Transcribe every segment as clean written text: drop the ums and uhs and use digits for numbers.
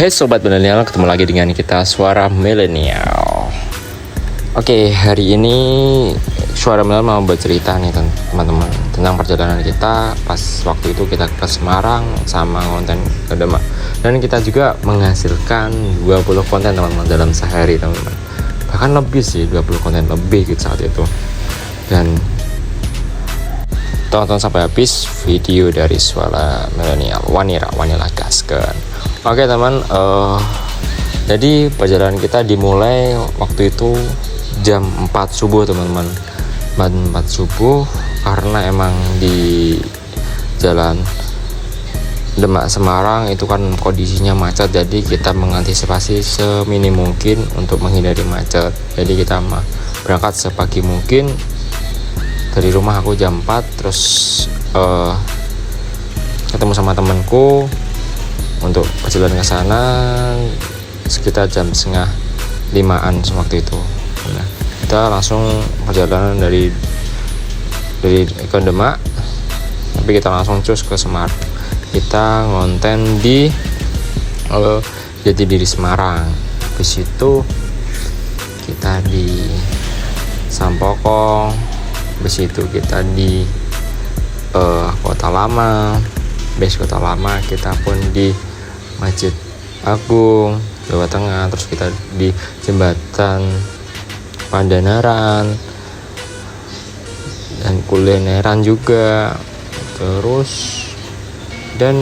Hai Sobat Milenial, ketemu lagi dengan kita Suara Milenial. Oke, hari ini Suara Milenial mau bercerita nih teman-teman tentang perjalanan kita pas waktu itu kita ke Semarang sama konten ke Demak. Dan kita juga menghasilkan 20 konten teman-teman dalam sehari teman-teman. Bahkan lebih sih, 20 konten lebih gitu saat itu. Dan tonton sampai habis video dari Suara Milenial. Wanira gaskan. Oke teman, jadi perjalanan kita dimulai waktu itu jam 4 subuh teman-teman. 4 subuh karena emang di jalan Demak Semarang itu kan kondisinya macet, jadi kita mengantisipasi seminim mungkin untuk menghindari macet. Jadi kita berangkat sepagi mungkin dari rumah. Aku jam 4 terus ketemu sama temanku untuk perjalanan ke sana sekitar jam 4:30 waktu itu. Nah, kita langsung perjalanan dari ke Demak, tapi kita langsung cus ke Semarang. Kita ngonten di Jatidiri Semarang. Habis itu kita di Sampokong. Habis itu kita di Kota Lama. Base Kota Lama kita pun di Masjid Agung Jawa Tengah, terus kita di Jembatan Pandanaran dan kulineran juga, terus dan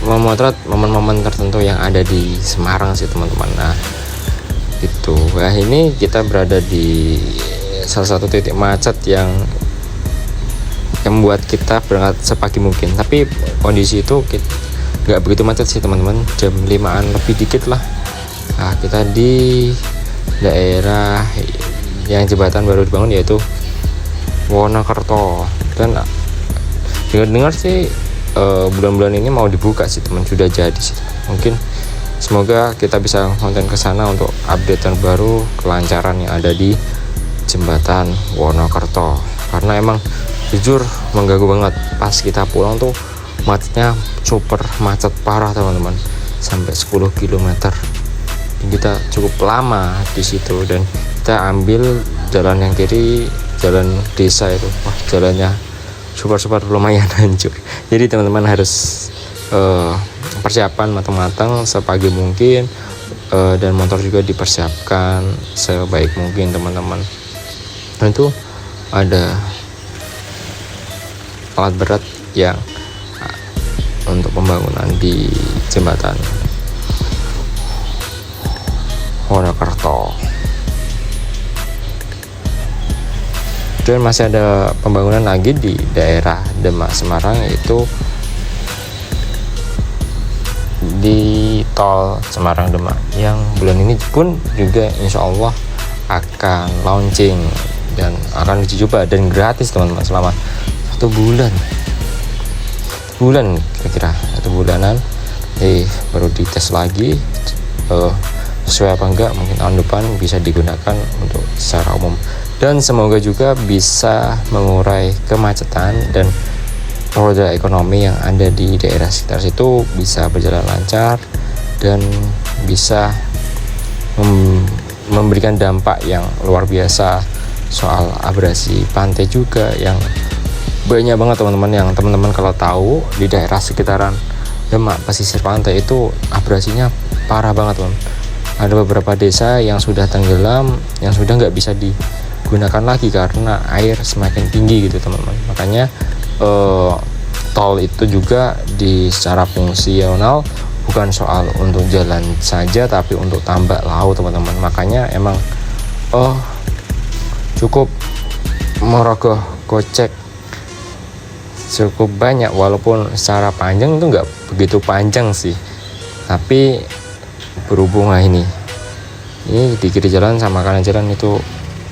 memotret momen-momen tertentu yang ada di Semarang sih teman-teman. Nah itu, nah ini kita berada di salah satu titik macet yang membuat kita berangkat sepagi mungkin, tapi kondisi itu nggak begitu macet sih teman-teman, jam 5-an lebih dikit lah. Nah, kita di daerah yang jembatan baru dibangun yaitu Wonokerto, dan dengar sih bulan-bulan ini mau dibuka sih teman, sudah jadi sih. Mungkin semoga kita bisa konten ke sana untuk update terbaru kelancaran yang ada di jembatan Wonokerto, karena emang jujur mengganggu banget. Pas kita pulang tuh macetnya super macet parah teman-teman, sampai 10 km. Kita cukup lama di situ dan kita ambil jalan yang kiri, jalan desa itu. Wah, jalannya super lumayan hancur. Jadi teman-teman harus persiapan matang-matang sepagi mungkin, dan motor juga dipersiapkan sebaik mungkin teman-teman. Dan itu ada alat berat yang untuk pembangunan di jembatan Wonokerto, dan masih ada pembangunan lagi di daerah Demak Semarang, yaitu di tol Semarang Demak yang bulan ini pun juga insya Allah akan launching dan akan diuji coba dan gratis teman-teman selama 1 bulan kira-kira 1 bulanan. Baru dites lagi sesuai apa enggak, mungkin tahun depan bisa digunakan untuk secara umum, dan semoga juga bisa mengurai kemacetan dan roda ekonomi yang ada di daerah sekitar situ bisa berjalan lancar dan bisa memberikan dampak yang luar biasa. Soal abrasi pantai juga yang banyak banget teman-teman, yang teman-teman kalau tahu di daerah sekitaran Demak pesisir pantai itu abrasinya parah banget teman. Ada beberapa desa yang sudah tenggelam, yang sudah nggak bisa digunakan lagi karena air semakin tinggi gitu teman-teman. Makanya tol itu juga secara fungsional bukan soal untuk jalan saja, tapi untuk tambak laut teman-teman. Makanya emang cukup merogoh kocek cukup banyak, walaupun secara panjang itu nggak begitu panjang sih, tapi berhubung ini di kiri jalan sama kanan jalan itu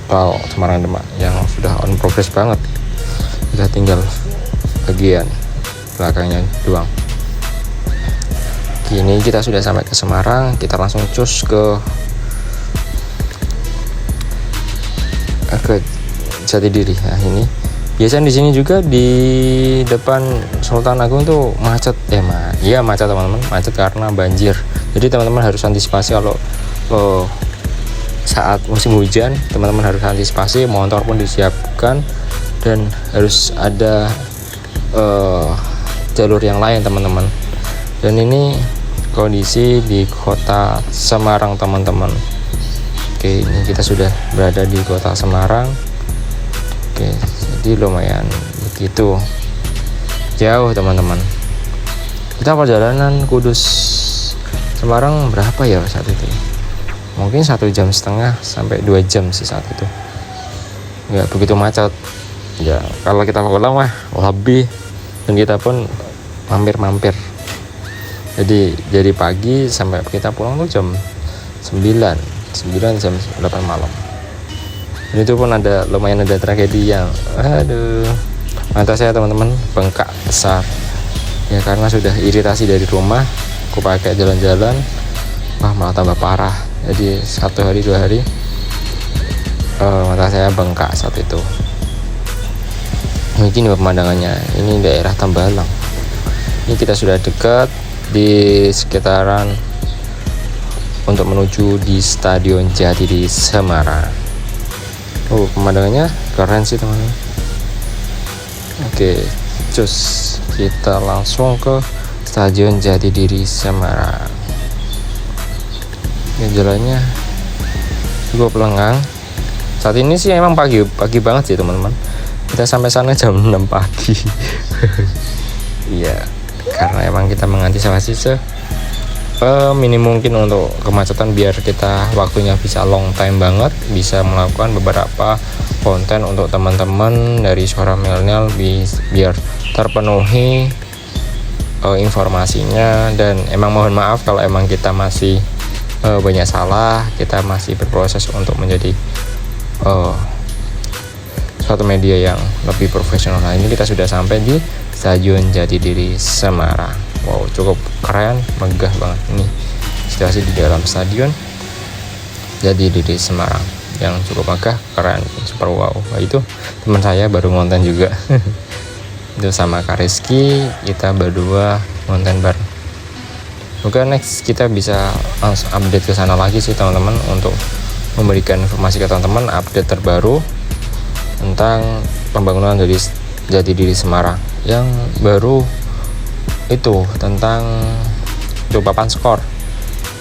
tol Semarang Demak yang sudah on progress banget, sudah tinggal bagian belakangnya doang. Kini kita sudah sampai ke Semarang, kita langsung cus ke Jatidiri. Nah ini Biasanya di sini juga di depan Sultan Agung tuh macet, macet teman-teman, macet karena banjir. Jadi teman-teman harus antisipasi kalau saat musim hujan, teman-teman harus antisipasi, motor pun disiapkan dan harus ada jalur yang lain teman-teman. Dan ini kondisi di kota Semarang teman-teman. Oke, ini kita sudah berada di kota Semarang. Oke, jadi lumayan begitu jauh teman-teman. Kita perjalanan Kudus Semarang berapa ya saat itu? Mungkin 1,5 jam sampai 2 jam sih saat itu. Nggak begitu macet. Ya kalau kita pulang mah lebih, dan kita pun mampir. Jadi pagi sampai kita pulang tuh jam 9 jam 8 malam. Dan itu pun lumayan ada tragedi yang mata saya teman-teman bengkak besar ya, karena sudah iritasi dari rumah, aku pakai jalan-jalan malah tambah parah. Jadi 1 hari 2 hari mata saya bengkak saat itu. Mungkin pemandangannya ini daerah Tambalang. Ini kita sudah dekat di sekitaran untuk menuju di Stadion Jatidiri Semarang. Pemandangannya keren sih teman-teman. Oke, cus kita langsung ke Stadion Jatidiri Semarang. Ini jalannya cukup lengang. Saat ini sih emang pagi banget sih teman-teman. Kita sampai sana jam 6 pagi. Iya, karena emang kita mengantisipasi minim mungkin untuk kemacetan, biar kita waktunya bisa long time banget, bisa melakukan beberapa konten untuk teman-teman dari Suara Milenial biar terpenuhi informasinya. Dan emang mohon maaf kalau emang kita masih banyak salah, kita masih berproses untuk menjadi suatu media yang lebih profesional. Nah, ini kita sudah sampai di Stadion Jatidiri Semarang. Wow, cukup keren, megah banget ini situasi di dalam Stadion Jatidiri Semarang yang cukup megah, keren, super wow. Nah, itu teman saya baru ngonten juga. Itu sama Kak Rizky, kita berdua ngonten bareng. Oke, next kita bisa langsung update ke sana lagi sih teman-teman, untuk memberikan informasi ke teman-teman update terbaru tentang pembangunan dari Jatidiri Semarang yang baru, itu tentang papan skor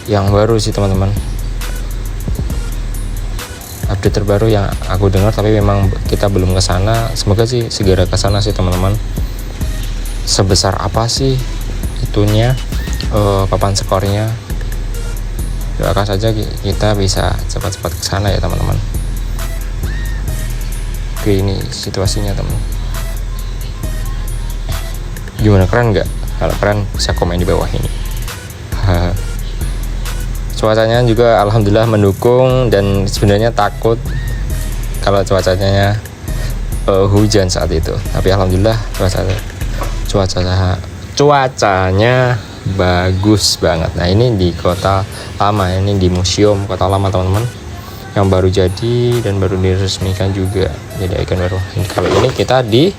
yang baru sih teman-teman. Update terbaru yang aku dengar, tapi memang kita belum ke sana. Semoga sih segera ke sana sih teman-teman. Sebesar apa sih itunya papan skornya? Doakan saja kita bisa cepat-cepat ke sana ya teman-teman. Oke, ini situasinya teman. Gimana, keren nggak? Kalau keren bisa komen di bawah ini. Cuacanya juga alhamdulillah mendukung, dan sebenarnya takut kalau cuacanya hujan saat itu, tapi alhamdulillah cuacanya bagus banget. Nah, ini di kota lama, ini di museum kota lama teman-teman, yang baru jadi dan baru diresmikan juga jadi ikon baru. Kalau ini kita di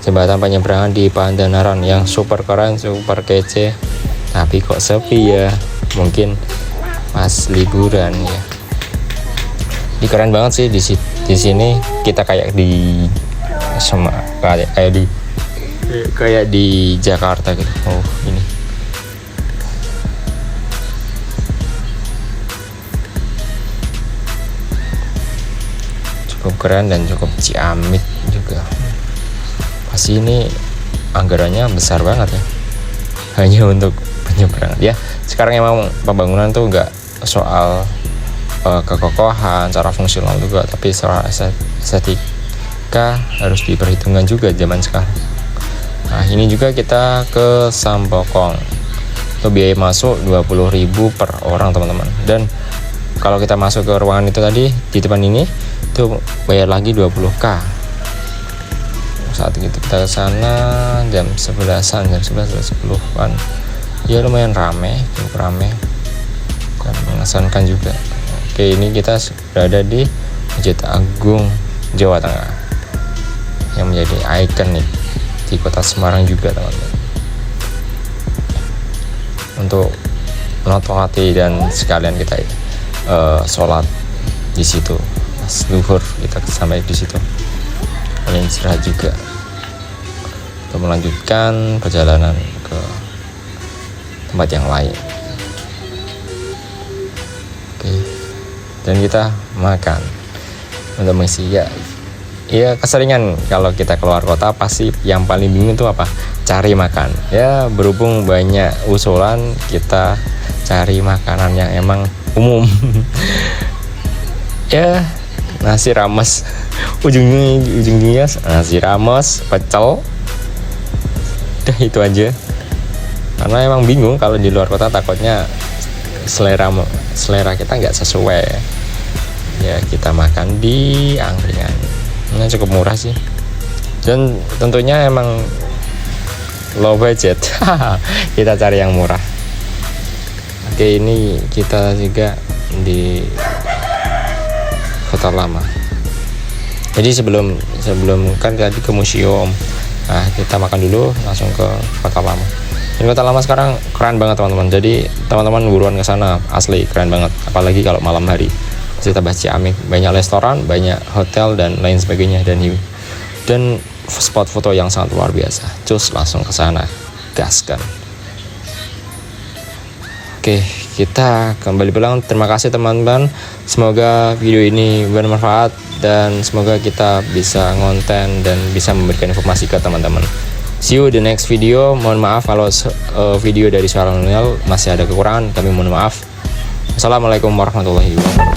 jembatan penyeberangan di Pandanaran yang super keren, super kece, tapi kok sepi ya, mungkin pas liburan ya. Ini keren banget sih di sini, kita kayak di kayak di Jakarta gitu. Oh, ini cukup keren dan cukup ciamik juga. Pasti ini anggarannya besar banget ya, hanya untuk penyeberangan ya. Sekarang emang pembangunan tuh nggak soal kekokohan, cara fungsional juga, tapi secara estetika harus diperhitungkan juga zaman sekarang. Nah, ini juga kita ke Sampokong. Itu biaya masuk 20.000 per orang teman-teman. Dan kalau kita masuk ke ruangan itu tadi di depan ini, itu bayar lagi 20.000. Saat itu kita ke sana jam 11-an, jam 11:10-an. Ya lumayan cukup rame dan mengesankan juga. Oke, ini kita berada di Masjid Agung Jawa Tengah. yang menjadi ikonik di kota Semarang juga teman-teman, untuk menonton hati dan sekalian kita sholat di situ pas zuhur, kita sampai di situ kalian istirahat juga untuk melanjutkan perjalanan ke tempat yang lain. Oke, dan kita makan untuk mengisi ya keseringan kalau kita keluar kota pasti yang paling bingung itu apa, cari makan. Ya berhubung banyak usulan, kita cari makanan yang emang umum. Ya nasi rames, ujungnya nasi rames, pecel, udah itu aja. Karena emang bingung kalau di luar kota, takutnya selera kita nggak sesuai. Ya kita makan di angkringan, ini cukup murah sih, dan tentunya emang low budget. Kita cari yang murah. Oke, ini kita juga di Kota Lama. Jadi sebelum kan tadi ke museum, nah kita makan dulu langsung ke Kota Lama. Dan Kota Lama sekarang keren banget teman-teman, jadi teman-teman buruan ke sana, asli keren banget, apalagi kalau malam hari. Kita bahas Ciamik, banyak restoran, banyak hotel dan lain sebagainya, dan spot foto yang sangat luar biasa. Cus, langsung ke sana, gaskan. Oke, kita kembali pulang. Terima kasih teman-teman, semoga video ini bermanfaat dan semoga kita bisa ngonten dan bisa memberikan informasi ke teman-teman. See you the next video. Mohon maaf kalau video dari Suara Milenial masih ada kekurangan, kami mohon maaf. Assalamualaikum warahmatullahi wabarakatuh.